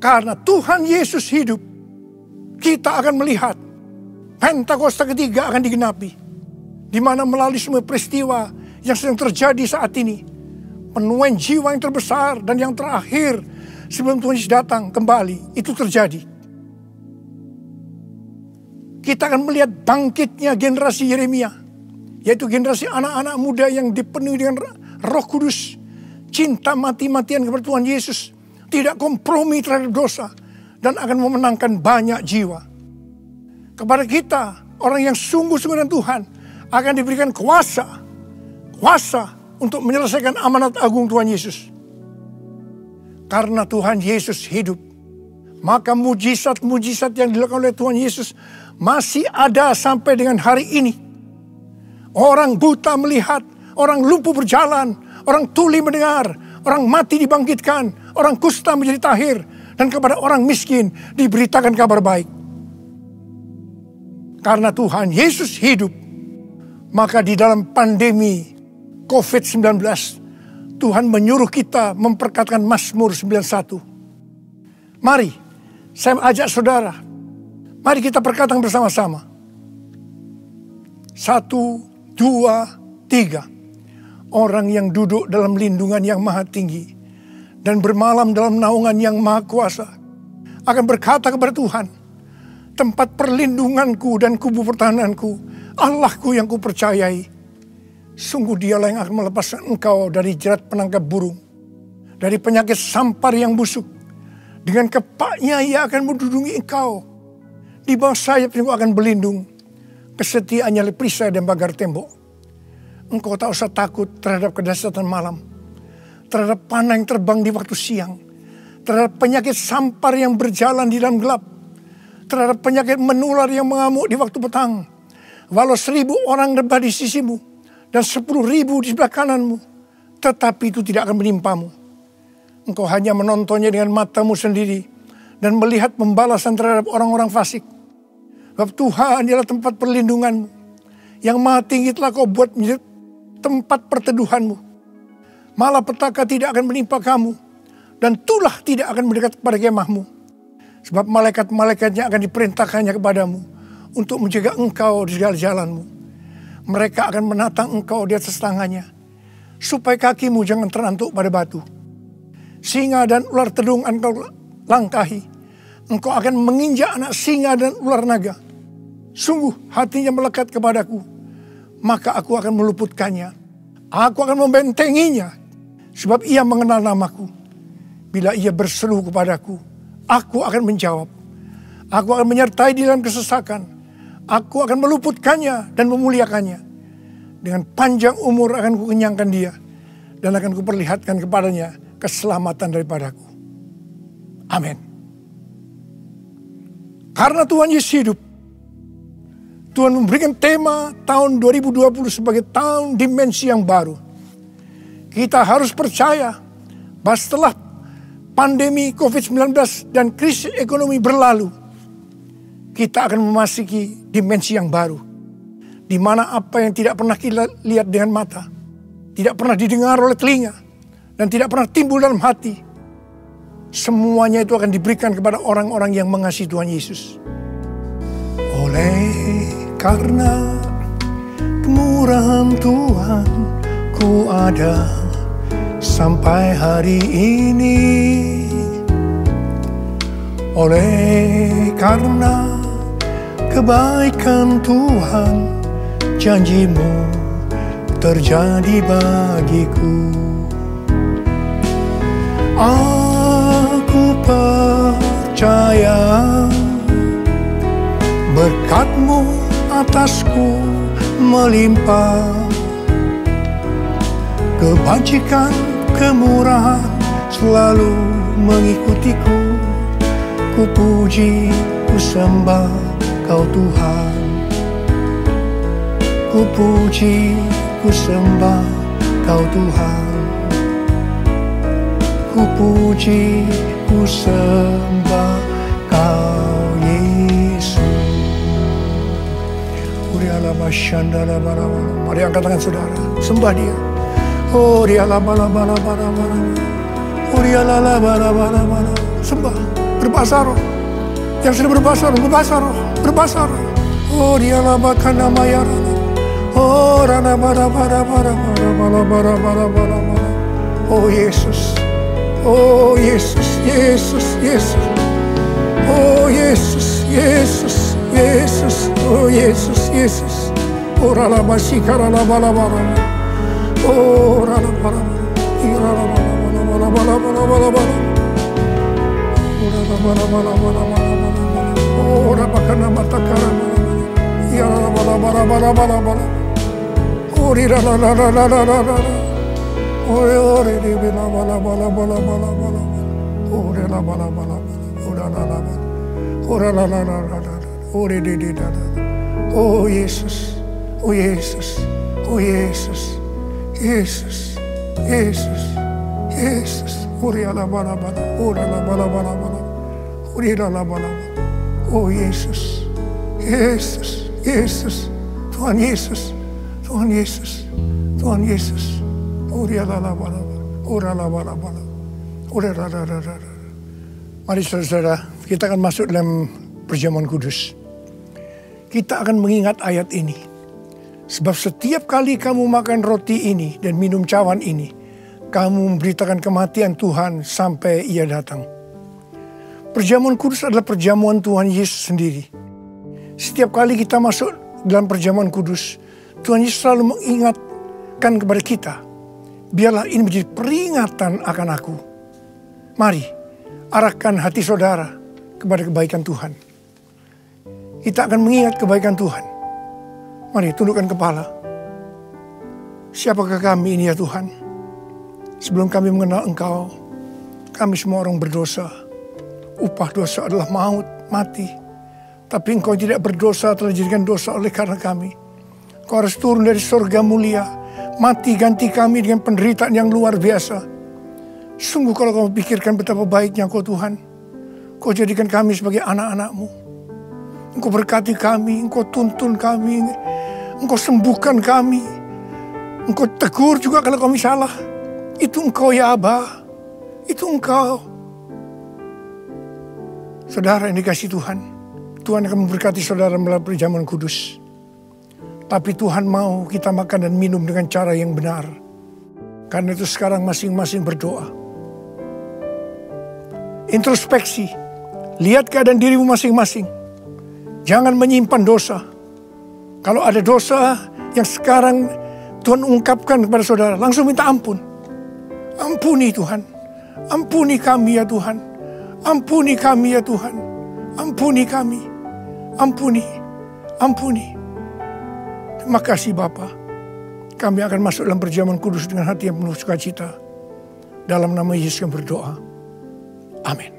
Karena Tuhan Yesus hidup, kita akan melihat Pentakosta ketiga akan digenapi. Di mana melalui semua peristiwa yang sedang terjadi saat ini, penuaian jiwa yang terbesar dan yang terakhir sebelum Tuhan Yesus datang kembali, itu terjadi. Kita akan melihat bangkitnya generasi Yeremia, yaitu generasi anak-anak muda yang dipenuhi dengan Roh Kudus, cinta mati-matian kepada Tuhan Yesus, tidak kompromi terhadap dosa, dan akan memenangkan banyak jiwa. Kepada kita, orang yang sungguh-sungguh dengan Tuhan, akan diberikan kuasa untuk menyelesaikan amanat agung Tuhan Yesus. Karena Tuhan Yesus hidup, maka mujizat-mujizat yang dilakukan oleh Tuhan Yesus masih ada sampai dengan hari ini. Orang buta melihat, orang lumpuh berjalan, orang tuli mendengar, orang mati dibangkitkan, orang kusta menjadi tahir, dan kepada orang miskin diberitakan kabar baik. Karena Tuhan Yesus hidup, maka di dalam pandemi COVID-19, Tuhan menyuruh kita memperkatakan Mazmur 91. Mari, saya ajak saudara, mari kita perkatakan bersama-sama. 1, 2, 3. Orang yang duduk dalam lindungan yang maha tinggi dan bermalam dalam naungan yang maha kuasa akan berkata kepada Tuhan, tempat perlindunganku dan kubu pertahananku, Allahku yang kupercayai. Sungguh Dialah yang akan melepaskan engkau dari jerat penangkap burung, dari penyakit sampar yang busuk. Dengan kepaknya Ia akan mendudungi engkau. Di bawah sayapnya engkau akan berlindung. Kesetiaannya oleh perisai dan pagar tembok. Engkau tak usah takut terhadap kedahsyatan malam, terhadap panah yang terbang di waktu siang, terhadap penyakit sampar yang berjalan di dalam gelap, terhadap penyakit menular yang mengamuk di waktu petang. Walau 1000 orang rebah di sisimu dan 10.000 di sebelah kananmu, tetapi itu tidak akan menimpamu. Engkau hanya menontonnya dengan matamu sendiri dan melihat pembalasan terhadap orang-orang fasik. Sebab Tuhan adalah tempat perlindunganmu. Yang maha tinggi telah kau buat menjadi tempat perteduhanmu. Malapetaka tidak akan menimpa kamu, dan tulah tidak akan mendekat kepada kemahmu. Sebab malaikat-malaikatnya akan diperintahkannya kepadamu untuk menjaga engkau di segala jalanmu. Mereka akan menatang engkau di atas tangannya, supaya kakimu jangan terantuk pada batu. Singa dan ular tedung engkau langkahi. Engkau akan menginjak anak singa dan ular naga. Sungguh hatinya melekat kepadaku, maka aku akan meluputkannya. Aku akan membentenginya, sebab ia mengenal namaku. Bila ia berseru kepadaku, aku akan menjawab. Aku akan menyertai di dalam kesesakan. Aku akan meluputkannya dan memuliakannya. Dengan panjang umur akan kukenyangkan dia. Dan akan kuperlihatkan kepadanya keselamatan daripadaku. Amin. Karena Tuhan Yesus hidup, Tuhan memberikan tema tahun 2020 sebagai tahun dimensi yang baru. Kita harus percaya bahwa setelah pandemi COVID-19 dan krisis ekonomi berlalu, kita akan memasuki dimensi yang baru. Di mana apa yang tidak pernah kita lihat dengan mata, tidak pernah didengar oleh telinga, dan tidak pernah timbul dalam hati, semuanya itu akan diberikan kepada orang-orang yang mengasihi Tuhan Yesus. Oleh karena kemurahan Tuhan, ku ada sampai hari ini. Oleh karena kebaikan Tuhan, janji-Mu terjadi bagiku. Aku percaya berkat-Mu atasku melimpah. Kebajikan, kemurahan selalu mengikutiku. Ku puji, ku sembah Kau Tuhan. Ku puji, ku sembah Kau Tuhan. Ku puji, ku sembah Kau Yesus. Mari angkat tangan saudara, sembah Dia. Oh, Dia sembah, berbahasa roh. Yang sudah berbahasa roh, berbahasa roh. Oh, Dia labakana mayara. Oh, rana bara. Oh, Yesus. Oh, Yesus, Yesus, Yesus. Oh, Yesus, Yesus, Yesus. Oh, Yesus, Yesus. Oh, rana masikara bara. Oh, rana bara. Oh, rabakana matakara. Ya bara. Oh, rira. Oh, re bala. Oh, re la bala. Oh, la. Oh, re di. Oh, Yesus. Oh, Yesus. Oh, Yesus. Yesus. Yesus. Yesus. Oh, re la bala. Oh, la bala. Oh, re la bala. Oh, Yesus. Yesus. Yesus. Tuhan Yesus. Tuhan Yesus. Tuhan Yesus. Mari saudara-saudara, kita akan masuk dalam perjamuan kudus. Kita akan mengingat ayat ini. Sebab setiap kali kamu makan roti ini dan minum cawan ini, kamu memberitakan kematian Tuhan sampai Ia datang. Perjamuan kudus adalah perjamuan Tuhan Yesus sendiri. Setiap kali kita masuk dalam perjamuan kudus, Tuhan Yesus selalu mengingatkan kepada kita, biarlah ini menjadi peringatan akan aku. Mari, arahkan hati saudara kepada kebaikan Tuhan. Kita akan mengingat kebaikan Tuhan. Mari, tundukkan kepala. Siapakah kami ini ya Tuhan? Sebelum kami mengenal Engkau, kami semua orang berdosa. Upah dosa adalah maut, mati. Tapi Engkau tidak berdosa telah dijadikan dosa oleh karena kami. Engkau harus turun dari surga mulia, mati ganti kami dengan penderitaan yang luar biasa. Sungguh kalau kamu pikirkan betapa baiknya Engkau Tuhan, Engkau jadikan kami sebagai anak-anak-Mu. Engkau berkati kami, Engkau tuntun kami, Engkau sembuhkan kami. Engkau tegur juga kalau kami salah. Itu Engkau ya Aba, itu Engkau. Saudara yang dikasihi Tuhan, Tuhan akan memberkati saudara melalui perjamuan kudus. Tapi Tuhan mau kita makan dan minum dengan cara yang benar. Karena itu sekarang masing-masing berdoa. Introspeksi. Lihat keadaan dirimu masing-masing. Jangan menyimpan dosa. Kalau ada dosa yang sekarang Tuhan ungkapkan kepada saudara, langsung minta ampun. Ampuni Tuhan. Ampuni kami ya Tuhan. Ampuni kami ya Tuhan. Ampuni kami. Ampuni. Ampuni. Terima kasih Bapa. Kami akan masuk dalam perjamuan kudus dengan hati yang penuh sukacita. Dalam nama Yesus yang berdoa. Amin.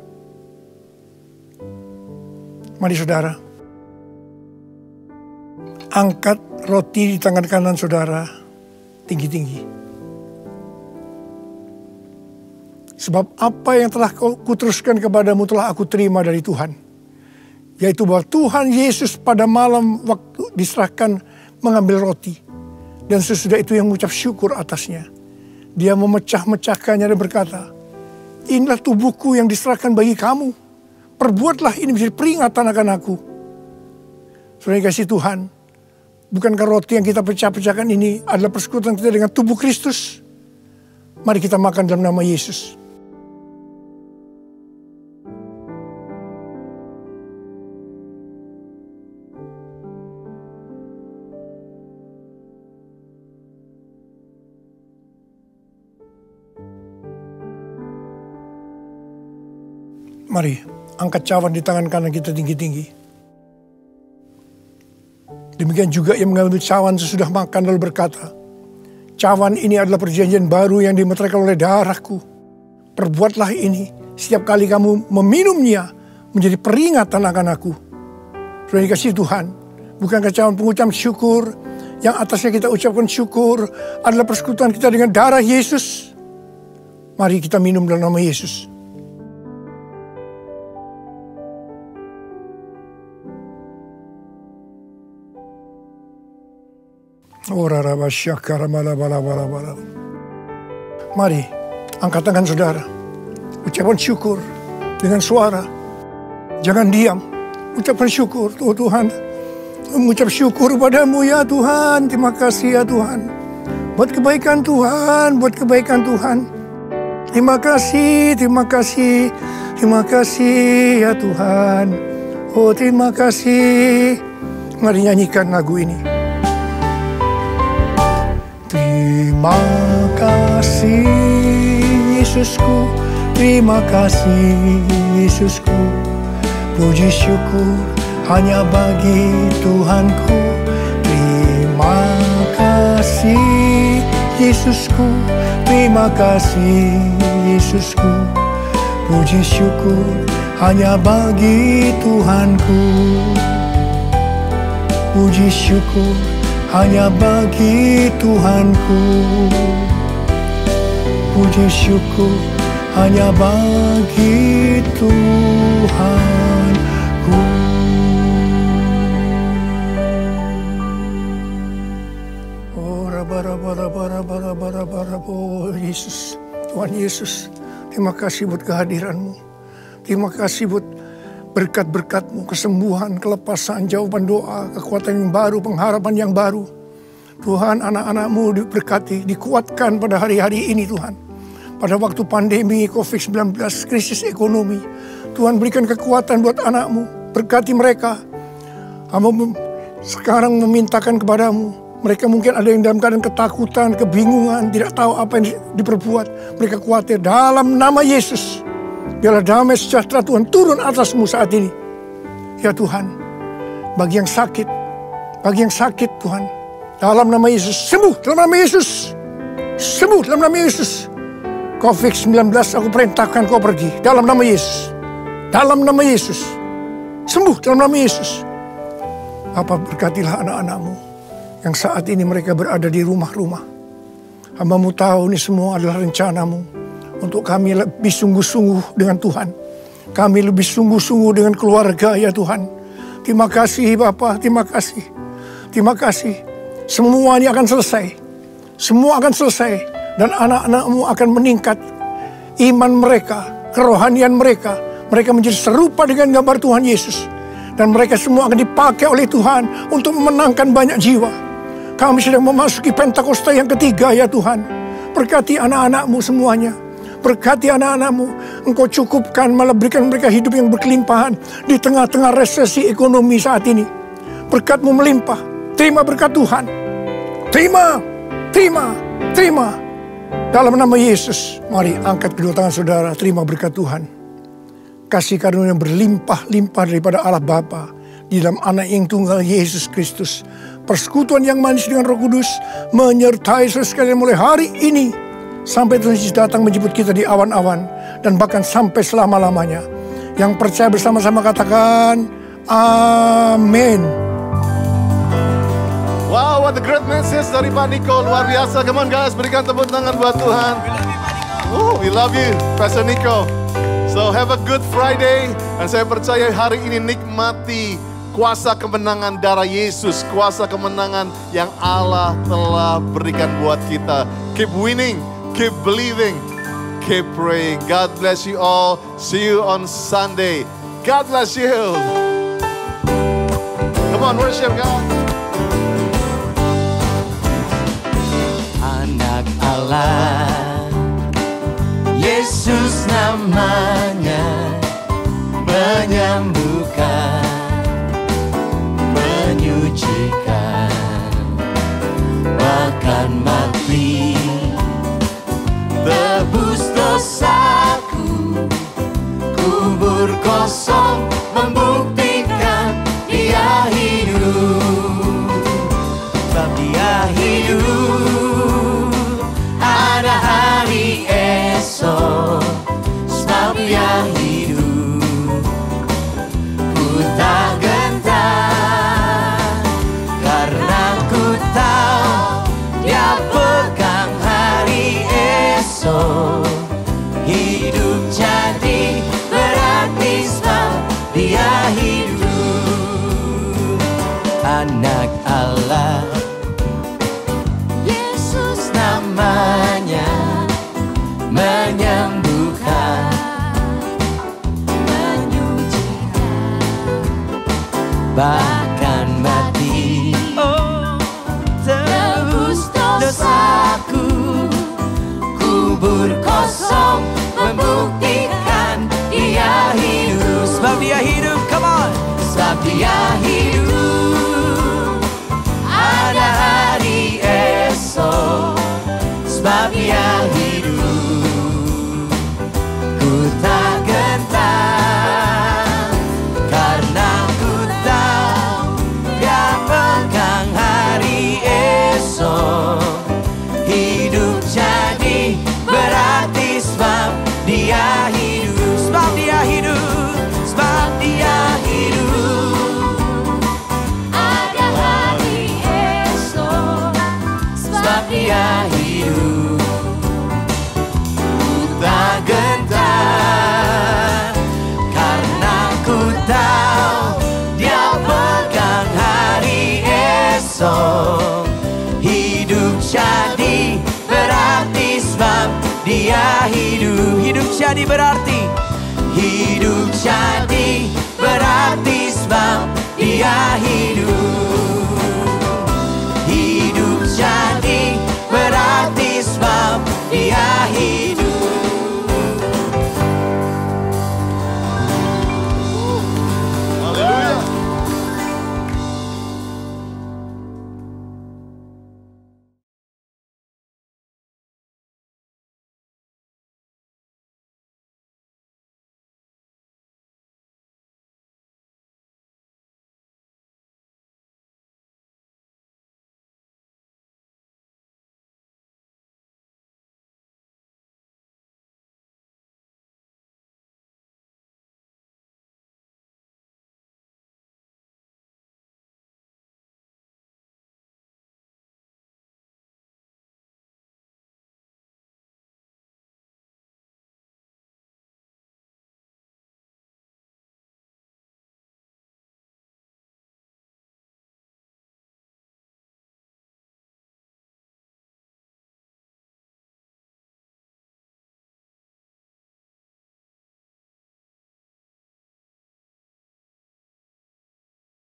Mari saudara. Angkat roti di tangan kanan saudara tinggi-tinggi. Sebab apa yang telah kuteruskan kepadamu telah aku terima dari Tuhan. Yaitu bahwa Tuhan Yesus pada malam waktu diserahkan mengambil roti. Dan sesudah itu yang mengucap syukur atasnya. Dia memecah-mecahkannya dan berkata, inilah tubuhku yang diserahkan bagi kamu. Perbuatlah ini menjadi peringatan akan aku. Saudara kasih Tuhan, bukankah roti yang kita pecah-pecahkan ini adalah persekutuan kita dengan tubuh Kristus? Mari kita makan dalam nama Yesus. Mari, angkat cawan di tangan kanan kita tinggi-tinggi. Demikian juga yang mengambil cawan sesudah makan lalu berkata, cawan ini adalah perjanjian baru yang dimeteraikan oleh darahku. Perbuatlah ini setiap kali kamu meminumnya menjadi peringatan akan aku. Sudah dikasih Tuhan, bukankah cawan pengucapan syukur yang atasnya kita ucapkan syukur adalah persekutuan kita dengan darah Yesus? Mari kita minum dalam nama Yesus. Mari, angkat tangan saudara. Ucapkan syukur dengan suara. Jangan diam. Ucapkan syukur. Oh Tuhan, mengucap syukur padamu ya Tuhan. Terima kasih ya Tuhan. Buat kebaikan Tuhan, buat kebaikan Tuhan. Terima kasih, terima kasih. Terima kasih ya Tuhan. Oh terima kasih. Mari nyanyikan lagu ini. Terima kasih Yesusku, terima kasih Yesusku. Puji syukur hanya bagi Tuhanku. Terima kasih Yesusku, terima kasih Yesusku. Puji syukur hanya bagi Tuhanku. Puji syukur hanya bagi Tuhanku. Puji syukur hanya bagi Tuhanku. Oh Yesus, Tuhan Yesus, terima kasih buat kehadiran-Mu. Terima kasih buat berkat-berkat-Mu, kesembuhan, kelepasan, jawaban doa, kekuatan yang baru, pengharapan yang baru. Tuhan, anak-anak-Mu diberkati, dikuatkan pada hari-hari ini Tuhan. Pada waktu pandemi COVID-19, krisis ekonomi, Tuhan berikan kekuatan buat anak-Mu, berkati mereka. Hamba sekarang memintakan kepadamu, mereka mungkin ada yang dalam keadaan ketakutan, kebingungan, tidak tahu apa yang diperbuat. Mereka khawatir dalam nama Yesus. Biarlah damai sejahtera Tuhan turun atasmu saat ini. Ya Tuhan, bagi yang sakit Tuhan, dalam nama Yesus, sembuh dalam nama Yesus. Sembuh dalam nama Yesus. COVID-19 aku perintahkan kau pergi dalam nama Yesus. Dalam nama Yesus. Sembuh dalam nama Yesus. Bapa, berkatilah anak-anak-Mu yang saat ini mereka berada di rumah-rumah. Hamba-Mu tahu ini semua adalah rencana-Mu. Untuk kami lebih sungguh-sungguh dengan Tuhan. Kami lebih sungguh-sungguh dengan keluarga ya Tuhan. Terima kasih Bapa, terima kasih. Terima kasih. Semua ini akan selesai. Semua akan selesai. Dan anak-anak-Mu akan meningkat. Iman mereka, kerohanian mereka. Mereka menjadi serupa dengan gambar Tuhan Yesus. Dan mereka semua akan dipakai oleh Tuhan untuk memenangkan banyak jiwa. Kami sedang memasuki Pentakosta yang ketiga ya Tuhan. Berkati anak-anak-Mu semuanya. Berkati anak-anak-Mu, Engkau cukupkan, malah berikan mereka hidup yang berkelimpahan di tengah-tengah resesi ekonomi saat ini. Berkat-Mu melimpah, terima berkat Tuhan. Terima, terima, terima. Dalam nama Yesus, mari angkat kedua tangan saudara, terima berkat Tuhan. Kasih karunia yang berlimpah-limpah daripada Allah Bapa di dalam anak yang tunggal Yesus Kristus. Persekutuan yang manis dengan Roh Kudus menyertai saudara sekalian mulai hari ini sampai Tuhan Yesus datang menjemput kita di awan-awan dan bahkan sampai selama-lamanya. Yang percaya bersama-sama katakan amin. Wow, what a great message dari Pak Nico, luar biasa. Come on guys, berikan tepuk tangan buat Tuhan. We love you, Pastor Nico. So have a good Friday. Dan saya percaya hari ini nikmati kuasa kemenangan darah Yesus, kuasa kemenangan yang Allah telah berikan buat kita. Keep winning, keep believing, keep praying. God bless you all. See you on Sunday. God bless you. Come on, worship God. Anak Allah, Yesus namanya, menyembuhkan, menyucikan, bahkan mati, tebus dosaku, kubur kosong membuktikan Dia hidup, sebab Dia hidup, ada hari esok, sebab Dia hidup, ku tak gentar, karena ku tahu Dia pegang hari esok. Hidup jadi berarti sebab Dia hidup. Anak Allah, Yesus namanya, menyembuhkan, menyucikan, bahkan mati, tebus dosaku, kubur kosong membuktikan Dia hidup, sebab Dia hidup. Come on, sebab Dia hidup, ada hari esok, sebab Dia hidup, ku tak gentar, karena ku tahu Dia pegang hari esok. Hidup jadi berarti sebab Dia hidup, sebab Dia hidup, sebab Dia hidup, ada hari esok, sebab Dia hidup, ku tak gentar, karena ku tahu Dia pegang hari esok. Hidup jadi berarti sebab Dia hidup, hidup jadi berarti, hidup jadi